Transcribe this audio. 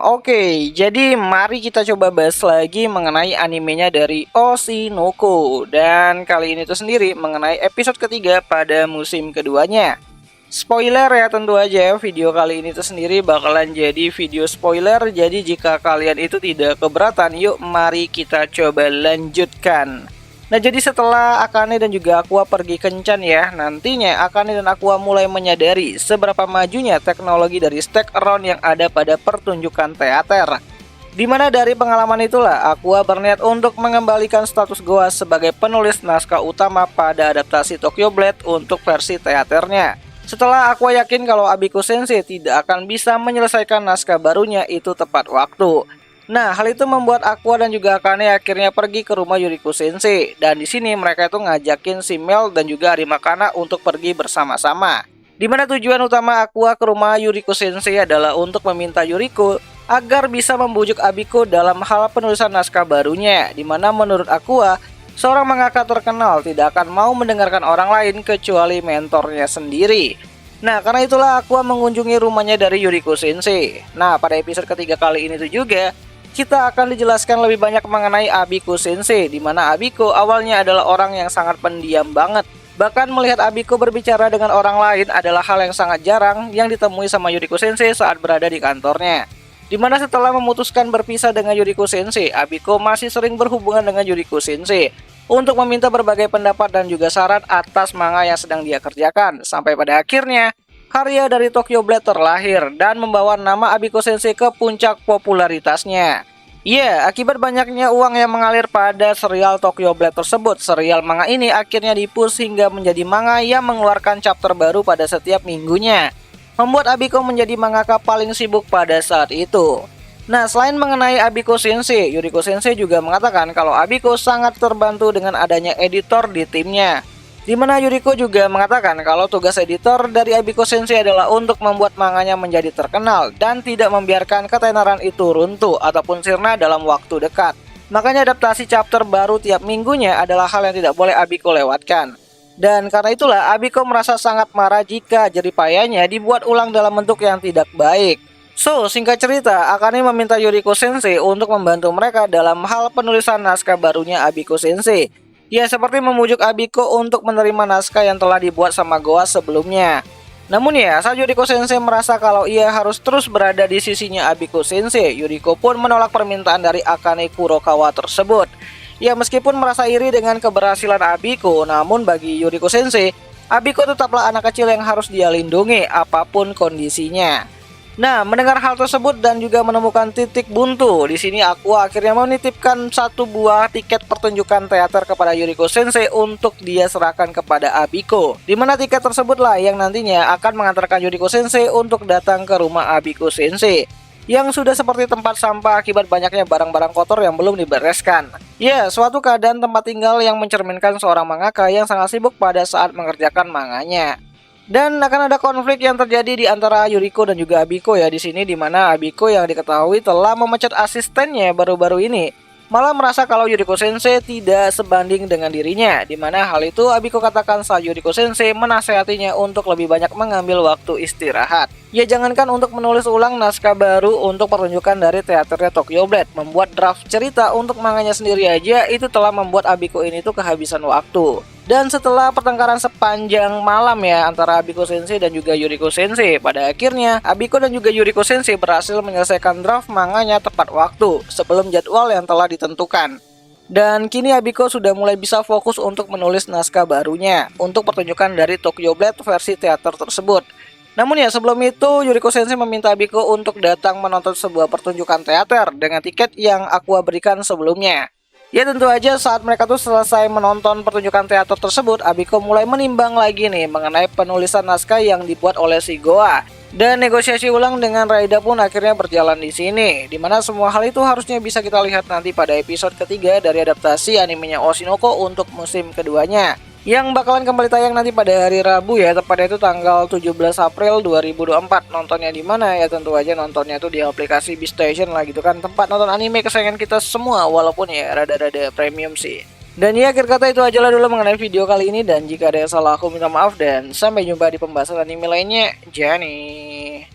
Oke, jadi mari kita coba bahas lagi mengenai animenya dari Oshinoko. Dan kali ini tuh sendiri mengenai episode ketiga pada musim keduanya. Spoiler ya, tentu aja video kali ini tuh sendiri bakalan jadi video spoiler. Jadi jika kalian itu tidak keberatan, yuk mari kita coba lanjutkan. Nah, jadi setelah Akane dan juga Aqua pergi kencan ya, nantinya Akane dan Aqua mulai menyadari seberapa majunya teknologi dari Stack Around yang ada pada pertunjukan teater. Dimana dari pengalaman itulah Aqua berniat untuk mengembalikan status Goa sebagai penulis naskah utama pada adaptasi Tokyo Blade untuk versi teaternya. Setelah Aqua yakin kalau Abiko Sensei tidak akan bisa menyelesaikan naskah barunya itu tepat waktu. Nah, hal itu membuat Aqua dan juga Akane akhirnya pergi ke rumah Yuriko Sensei. Dan di sini mereka itu ngajakin si Mel dan juga Arimakana untuk pergi bersama-sama. Dimana tujuan utama Aqua ke rumah Yuriko Sensei adalah untuk meminta Yuriko agar bisa membujuk Abiko dalam hal penulisan naskah barunya. Dimana menurut Aqua, seorang mangaka terkenal tidak akan mau mendengarkan orang lain kecuali mentornya sendiri. Nah, karena itulah Aqua mengunjungi rumahnya dari Yuriko Sensei. Nah, pada episode ketiga kali ini tuh juga kita akan dijelaskan lebih banyak mengenai Abiko Sensei, di mana Abiko awalnya adalah orang yang sangat pendiam banget. Bahkan melihat Abiko berbicara dengan orang lain adalah hal yang sangat jarang yang ditemui sama Yuriko Sensei saat berada di kantornya. Dimana setelah memutuskan berpisah dengan Yuriko Sensei, Abiko masih sering berhubungan dengan Yuriko Sensei untuk meminta berbagai pendapat dan juga saran atas manga yang sedang dia kerjakan. Sampai pada akhirnya karya dari Tokyo Blade terlahir dan membawa nama Abiko Sensei ke puncak popularitasnya. Ya, akibat banyaknya uang yang mengalir pada serial Tokyo Blade tersebut, serial manga ini akhirnya dipush hingga menjadi manga yang mengeluarkan chapter baru pada setiap minggunya, membuat Abiko menjadi mangaka paling sibuk pada saat itu. Nah, selain mengenai Abiko Sensei, Yuriko Sensei juga mengatakan kalau Abiko sangat terbantu dengan adanya editor di timnya. Dimana Yuriko juga mengatakan kalau tugas editor dari Abiko Sensei adalah untuk membuat manganya menjadi terkenal dan tidak membiarkan ketenaran itu runtuh ataupun sirna dalam waktu dekat. Makanya adaptasi chapter baru tiap minggunya adalah hal yang tidak boleh Abiko lewatkan. Dan karena itulah Abiko merasa sangat marah jika jeripayanya dibuat ulang dalam bentuk yang tidak baik. So, singkat cerita, Akane meminta Yuriko Sensei untuk membantu mereka dalam hal penulisan naskah barunya Abiko Sensei. Ya, seperti memujuk Abiko untuk menerima naskah yang telah dibuat sama Goa sebelumnya. Namun ya, saat Yuriko Sensei merasa kalau ia harus terus berada di sisinya Abiko Sensei, Yuriko pun menolak permintaan dari Akane Kurokawa tersebut. Ya, meskipun merasa iri dengan keberhasilan Abiko, namun bagi Yuriko Sensei, Abiko tetaplah anak kecil yang harus dia lindungi apapun kondisinya. Nah, mendengar hal tersebut dan juga menemukan titik buntu, di sini Aqua akhirnya menitipkan satu buah tiket pertunjukan teater kepada Yuriko Sensei untuk dia serahkan kepada Abiko. Dimana tiket tersebutlah yang nantinya akan mengantarkan Yuriko Sensei untuk datang ke rumah Abiko Sensei yang sudah seperti tempat sampah akibat banyaknya barang-barang kotor yang belum dibereskan. Ya, suatu keadaan tempat tinggal yang mencerminkan seorang mangaka yang sangat sibuk pada saat mengerjakan manganya. Dan akan ada konflik yang terjadi di antara Yuriko dan juga Abiko ya di sini, di mana Abiko yang diketahui telah memecat asistennya baru-baru ini malah merasa kalau Yuriko Sensei tidak sebanding dengan dirinya, di mana hal itu Abiko katakan saat Yuriko Sensei menasehatinya untuk lebih banyak mengambil waktu istirahat. Ya, jangankan untuk menulis ulang naskah baru untuk pertunjukan dari teaternya Tokyo Blade, membuat draft cerita untuk manganya sendiri aja itu telah membuat Abiko ini tuh kehabisan waktu. Dan setelah pertengkaran sepanjang malam ya antara Abiko Sensei dan juga Yuriko Sensei, pada akhirnya Abiko dan juga Yuriko Sensei berhasil menyelesaikan draft manganya tepat waktu sebelum jadwal yang telah ditentukan. Dan kini Abiko sudah mulai bisa fokus untuk menulis naskah barunya untuk pertunjukan dari Tokyo Blade versi teater tersebut. Namun ya, sebelum itu Yuriko Sensei meminta Abiko untuk datang menonton sebuah pertunjukan teater dengan tiket yang Aqua berikan sebelumnya. Ya, tentu aja saat mereka tuh selesai menonton pertunjukan teater tersebut, Abiko mulai menimbang lagi nih mengenai penulisan naskah yang dibuat oleh si Goa. Dan negosiasi ulang dengan Raida pun akhirnya berjalan di sini, dimana semua hal itu harusnya bisa kita lihat nanti pada episode ketiga dari adaptasi animenya Oshinoko untuk musim keduanya, yang bakalan kembali tayang nanti pada hari Rabu ya, tepatnya itu tanggal 17 April 2024. Nontonnya di mana ya? Tentu aja nontonnya tuh di aplikasi Beastation lah gitu kan, tempat nonton anime kesayangan kita semua, walaupun ya rada-rada premium sih. Dan ya, akhir kata itu aja lah dulu mengenai video kali ini, dan jika ada yang salah aku minta maaf dan sampai jumpa di pembahasan anime lainnya. Jani.